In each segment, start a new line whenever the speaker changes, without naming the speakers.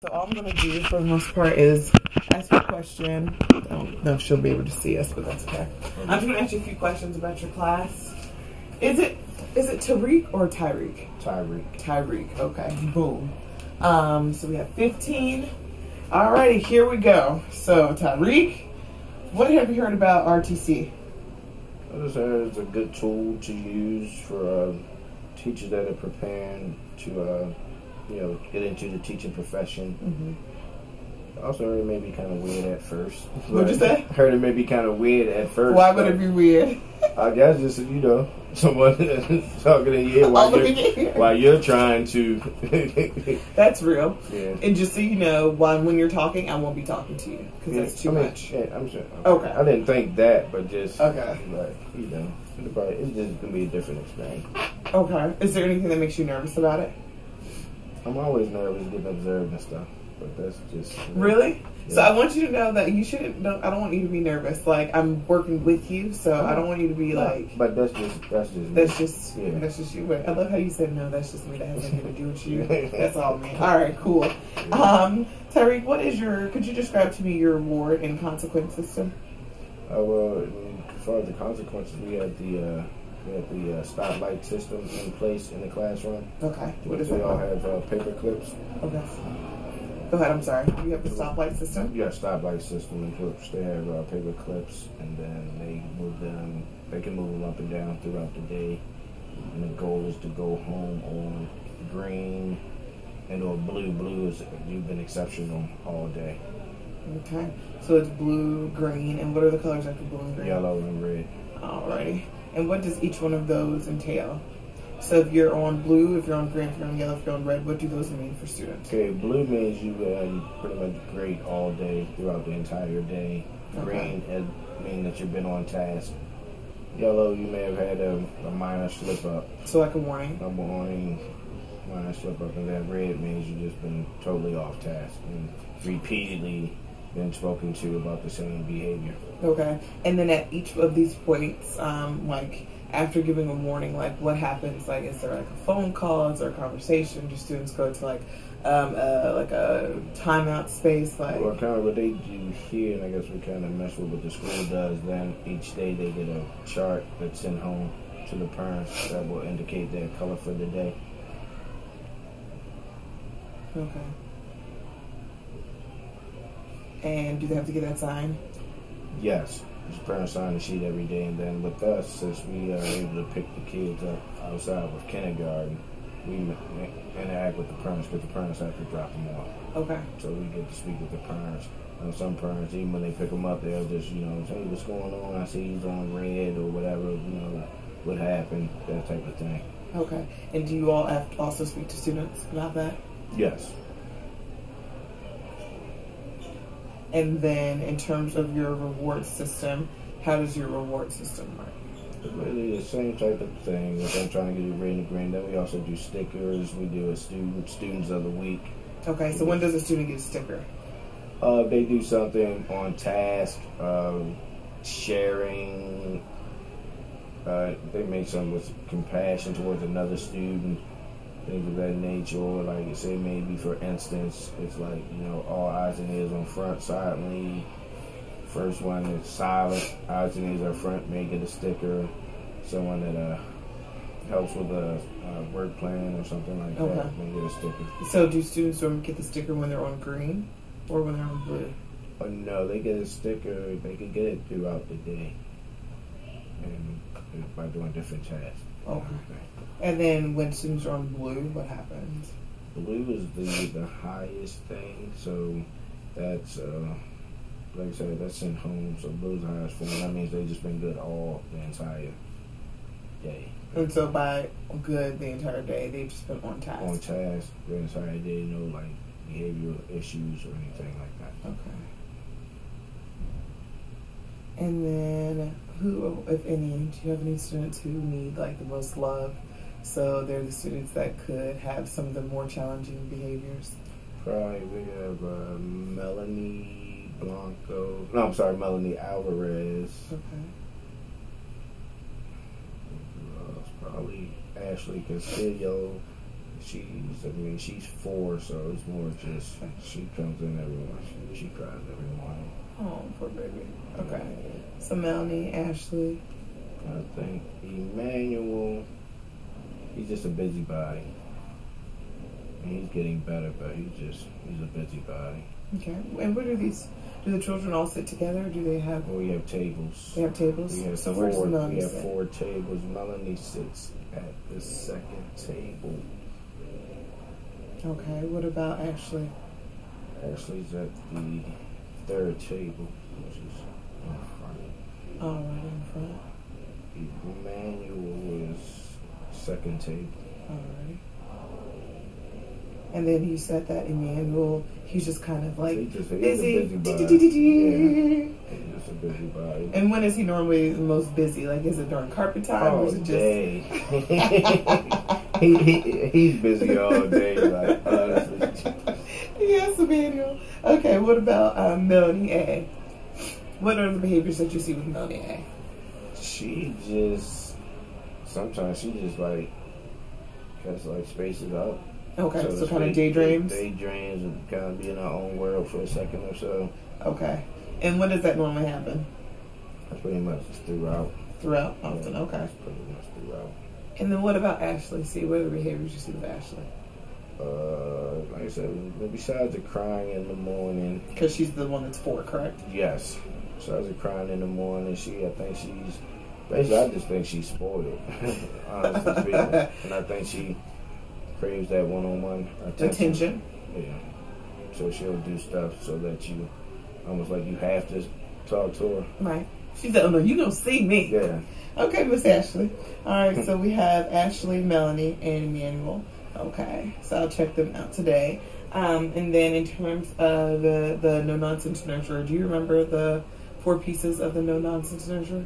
So all I'm going to do for the most part is ask you a question. I don't know if she'll be able to see us, but that's okay. I'm just going to ask you a few questions about your class. Is it Tariq or Tyreek?
Tyreek.
Tyreek, okay. Boom. So we have 15. Alrighty, here we go. So Tyreek, what have you heard about RTC?
I just heard it's a good tool to use for teachers that are preparing to get into the teaching profession. I also heard it may be kind of weird at first.
What'd you say?
Heard it may be kind of weird at first.
Why would it be weird?
I guess just, someone talking in your ear while you're trying to.
That's real.
Yeah.
And just so you know, when you're talking, I won't be talking to you because that's too much.
Yeah, I'm sure.
Okay.
I didn't think that, but just.
Okay.
Like, it's just going to be a different experience.
Okay. Is there anything that makes you nervous about it?
I'm always nervous getting observed and stuff, but that's just...
Really?
Yeah.
So I want you to know that you shouldn't... I don't want you to be nervous. Like, I'm working with you, so I don't want you to be like...
But that's just me.
That's just you. Wait, I love how you said, no, that's just me. That has nothing to do with you. That's all me. All right, cool. Tyreek, could you describe to me your reward and consequence system?
Well, as far as the consequences, we had the stoplight system in place in the classroom.
Okay. What is
they
that?
all have paper clips.
Okay. Go ahead, I'm sorry. You have the stoplight system?
Yeah, stoplight system and clips. They have paper clips, and then they can move them up and down throughout the day. And the goal is to go home on green and or blue. Blue is, you've been exceptional all day.
Okay. So it's blue, green, and what are the colors after blue and green?
Yellow and red.
Alrighty. And what does each one of those entail? So if you're on blue, if you're on green, if you're on yellow, if you're on red, what do those mean for students?
Okay, blue means you pretty much grade all day throughout the entire day.
Okay.
Green means that you've been on task. Yellow, you may have had a minor slip up.
So like a warning?
A warning, minor slip up. And then red means you've just been totally off task and repeatedly been spoken to about the same behavior.
Okay. And then at each of these points, like after giving a warning, like what happens? Like, is there like a phone call? Is there a conversation? Do students go to like a timeout space? Like,
well, kind of what they do here, and I guess we kind of mess with what the school does. Then each day they get a chart that's sent home to the parents that will indicate their color for the day.
Okay. And do they have to get that signed?
Yes. The parents sign the sheet every day, and then with us, since we are able to pick the kids up outside with kindergarten, we interact with the parents because the parents have to drop them off.
Okay.
So we get to speak with the parents. Some parents, even when they pick them up, they'll just, say, what's going on? I see he's on red or whatever, what happened, that type of thing.
Okay. And do you all have to also speak to students about that?
Yes.
And then in terms of your reward system, how does your reward system work?
It's really the same type of thing. If I'm trying to get you red and green, then we also do stickers. We do a students of the week.
Okay, so when does a student get a sticker?
They do something on task, sharing. They make something with compassion towards another student, things of that nature. Or like say maybe for instance, it's like all eyes and ears on front, silently. First one is silent, eyes and ears are front, may get a sticker. Someone that helps with a work plan or something like that may get a sticker.
So do students get the sticker when they're on green or when they're on blue?
No, they get a sticker. They can get it throughout the day, and by doing different tasks.
Okay. And then when students are on blue, what happens?
Blue is the highest thing, so that's like I said, that's sent home. So blue's the highest form. That means they've just been good all the entire day.
And so by good the entire day, they've just been on task.
On task the entire day, no like behavioral issues or anything like that.
Okay. And then who, if any, do you have any students who need like the most love? So they're the students that could have some of the more challenging behaviors.
Probably we have Melanie Blanco. No, I'm sorry, Melanie Alvarez.
Okay.
Probably Ashley Castillo. she's 4, so it's more just she comes in every morning. She cries every morning.
Oh, poor baby. Okay. So Melanie, Ashley.
I think Emmanuel, he's just a busybody. He's getting better, but he's a busybody.
Okay. And what are these? Do the children all sit together, or do they have?
Well, we have tables.
They have tables.
We have
so
four.
where's Melanie?
We have 4 tables. Melanie sits at the 2nd table.
Okay. What about Ashley?
Ashley's at the 3rd table, which is in front.
All right, in front.
Emmanuel is 2nd table.
All right. And then you said that Emmanuel, he's just kind of like
He's
busy.
a busybody. Yeah. He's just a busybody.
And when is he normally the most busy? Like, is it during carpet time, or is it just?
Day. he's busy all day. Like, honestly.
Yes, Emmanuel. Okay. What about Melanie A? What are the behaviors that you see with Melanie A?
Sometimes she just like spaces out.
Okay, so kind of daydreams?
Daydreams and kind of be in our own world for a second or so.
Okay. And when does that normally happen?
That's pretty much throughout.
Throughout? Often,
Yeah,
okay.
that's pretty much throughout.
And then what about Ashley? See, what are the behaviors you see with Ashley?
Like I said, besides the crying in the morning.
Because she's the one that's 4, correct?
Yes. Besides the crying in the morning, I just think she's spoiled, honestly speaking. And I think she craves that one-on-one attention. Yeah. So she'll do stuff so that you, almost like you have to talk to her.
Right. She said, oh no, you don't see me.
Yeah.
Okay, Miss Ashley. All right, so we have Ashley, Melanie, and Emmanuel. Okay, so I'll check them out today. And then in terms of the no-nonsense nurturer, do you remember the 4 pieces of the no-nonsense nurturer?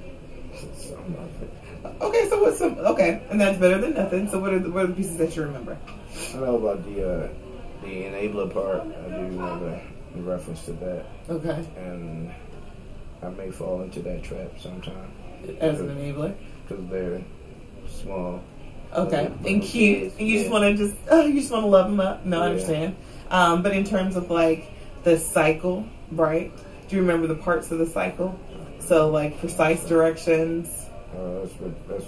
Okay, so what's some? Okay, and that's better than nothing. So what are the pieces that you remember?
I know about the enabler part. I do remember in reference to that.
Okay.
And I may fall into that trap sometime.
As an enabler?
Because they're small.
Okay, and cute,
kids,
and you just want to love them up. No, I understand. But in terms of like the cycle, right? Do you remember the parts of the cycle? So like precise directions.
That's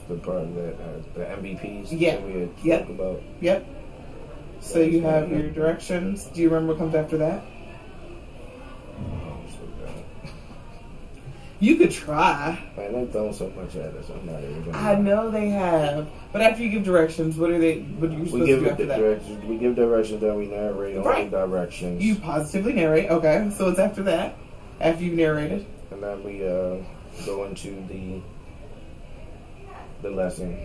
the part that the MVPs
Yeah.
that we had talked about.
Yep. So you have your directions. Do you remember what comes after that? You could try.
Man, they've done so much at us. I'm not even gonna.
I know they have, but after you give directions, what are you supposed to do after that?
Directions. We give directions, then we narrate on the directions.
You positively narrate. Okay, so it's after that, after you've narrated,
and then we go into the lesson.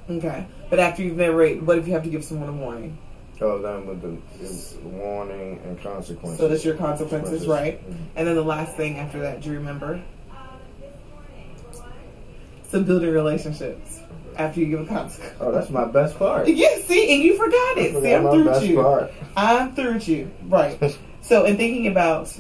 Okay, but after you've narrated, what if you have to give someone a warning?
Oh, then with the warning and consequences.
So that's your consequences, right?
Mm-hmm.
And then the last thing after that, do you remember? So building relationships after you give a consequence.
Oh, that's my best part.
Yeah, see, and you forgot it. See, I'm through with you.
Part.
I'm through with you. Right. So in thinking about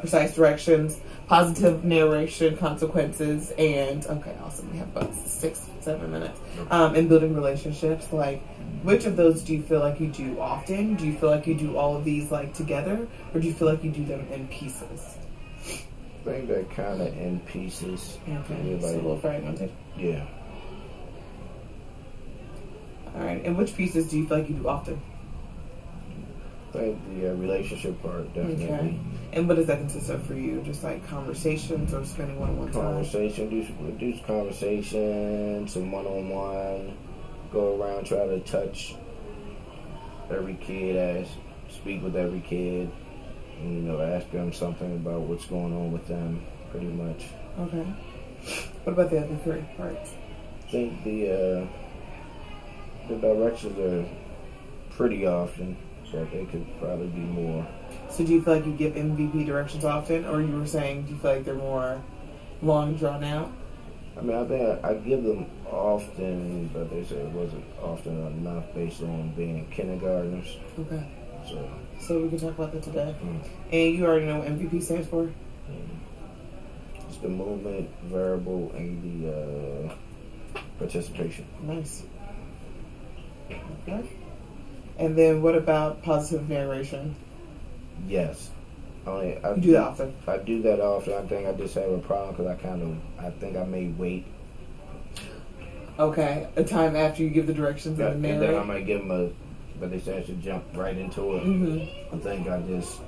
precise directions, positive narration, consequences, and okay, awesome. We have about 6-7 minutes. And building relationships, like which of those do you feel like you do often? Do you feel like you do all of these like together, or do you feel like you do them in pieces?
I think they're kind of in pieces.
Okay, so a little fragmented.
Yeah.
All right, and which pieces do you feel like you do often?
I think the relationship part, definitely.
Okay. And what does that consist of for you? Just like conversations or spending one-on-one time?
Conversation, do conversation, some one-on-one, go around, try to touch every kid, speak with every kid, and, ask them something about what's going on with them, pretty much.
Okay. What about the other 3 parts?
I think the directions are pretty often, but they could probably be more.
So do you feel like you give MVP directions often, or you were saying do you feel like they're more long drawn out?
I mean, I think I give them often, but they said it wasn't often enough based on being kindergartners.
Okay.
So
we can talk about that today. And you already know what MVP stands for?
It's the movement, verbal, and the participation.
Nice. Okay. And then what about positive narration?
Yes.
You do that often?
I do that often. I think I just have a problem because I think I may wait.
Okay, a time after you give the directions and
then I might give them but they say I should jump right into it.
Mm-hmm.
I think I just,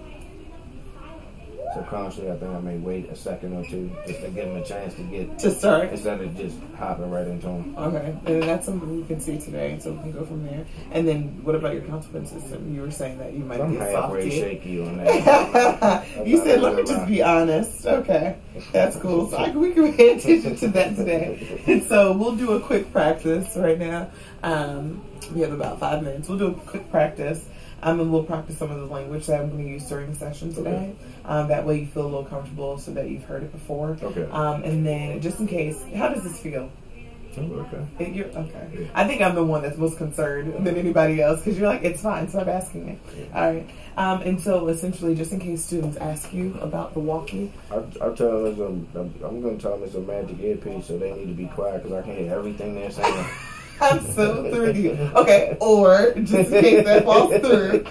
subconsciously, I think I may wait a second or two just to give them a chance to
start
instead of just hopping right into them.
Okay, and that's something we can see today, so we can go from there. And then, what about your consequence system? You were saying that you might be a softie.
I'm shaky on that.
You said, let me just be honest. Okay, that's cool. So we can pay attention to that today. And so we'll do a quick practice right now. We have about 5 minutes. We'll do a quick practice. And we'll practice some of the language that I'm going to use during the session today. Okay. That way you feel a little comfortable so that you've heard it before.
Okay.
And then, just in case, how does this feel?
Oh, okay.
You're okay. Yeah. I think I'm the one that's most concerned than anybody else because you're like, it's fine, stop asking me. Yeah. All right. And so, essentially, just in case students ask you about the walkie,
I'll tell them I'm going to tell them it's a magic earpiece, so they need to be quiet because I can hear everything they're saying.
I'm so through with you. Okay, or just in case that falls through,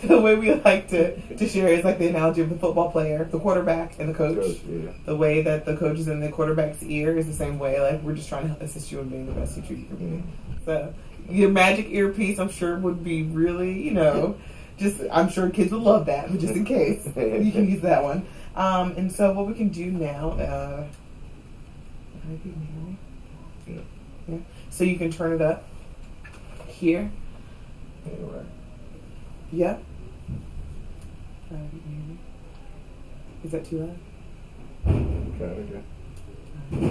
the way we like to share is like the analogy of the football player, the quarterback, and the coach.
Yeah.
The way that the coach is in the quarterback's ear is the same way. Like, we're just trying to assist you in being the best teacher you can be. So, your magic earpiece, I'm sure, would be really, I'm sure kids would love that, but just in case, you can use that one. And so, what we can do now, yeah. So you can turn it up here.
Yeah, right.
Yep. Is that too loud?
Okay. Yeah.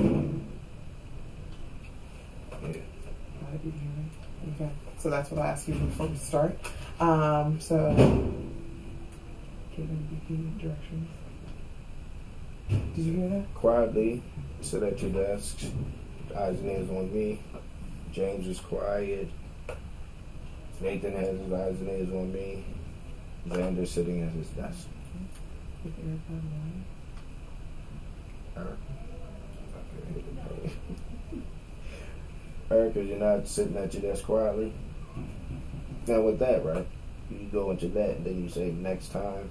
Okay. So that's what I asked you before we start. So give me directions. Did you hear that?
Quietly sit at your desks. Eyes and ears on me. James is quiet. Nathan has his eyes and ears on me. Xander's sitting at his desk. Erica, you're not sitting at your desk quietly. Now with that, right? You go into that and then you say next time.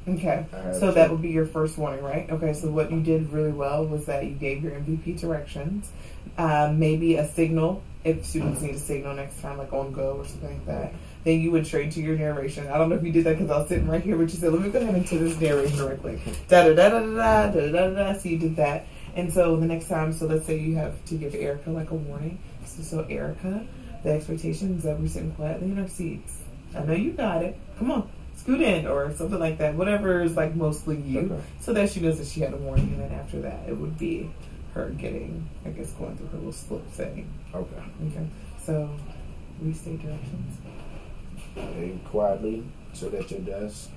Okay, so that would be your first warning, right? Okay, so what you did really well was that you gave your MVP directions. Maybe a signal, if students need a signal next time, like on go or something like that. Then you would straight to your narration. I don't know if you did that because I was sitting right here, but you said, let me go ahead into this narration directly. Da-da-da-da-da-da-da-da-da. So you did that. And so the next time, so let's say you have to give Erica like a warning. So Erica, the expectation is that we're sitting quietly in our seats. I know you got it. Come on. Scoot in or something like that. Whatever is like mostly you, so that she knows that she had a warning, and then after that it would be her getting, I guess, going through her little slip thing.
Okay.
So restate directions.
Quietly sit at your desk.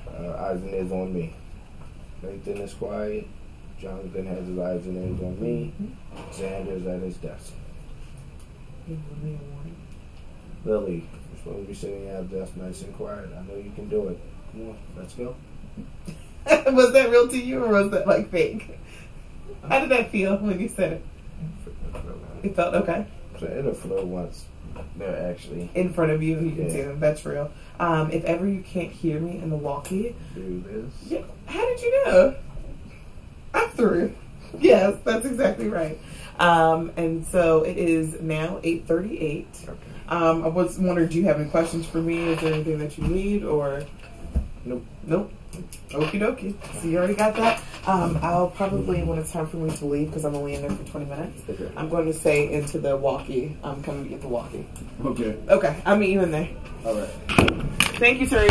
Eyes and ears on me. Nathan is quiet. Jonathan has his eyes and ears on me. Xander's at his desk.
Give Lily a warning.
Lily, you're supposed to be sitting at the desk nice and quiet. I know you can do it. Come on, let's go.
Was that real to you or was that like fake? How did that feel when you said it? It felt okay.
So it'll flow once they're actually
in front of you and you can see them. That's real. If ever you can't hear me in the walkie,
do this.
Yeah. How did you know? I'm through. Yes, that's exactly right. And so it is now 8:38.
Okay.
I was wondering, do you have any questions for me? Is there anything that you need or? Nope. Okie dokie. So you already got that. I'll probably, when it's time for me to leave, because I'm only in there for 20 minutes, I'm going to say into the walkie, I'm coming to get the walkie.
Okay.
Okay. I'll meet you in there.
All right.
Thank you, sir.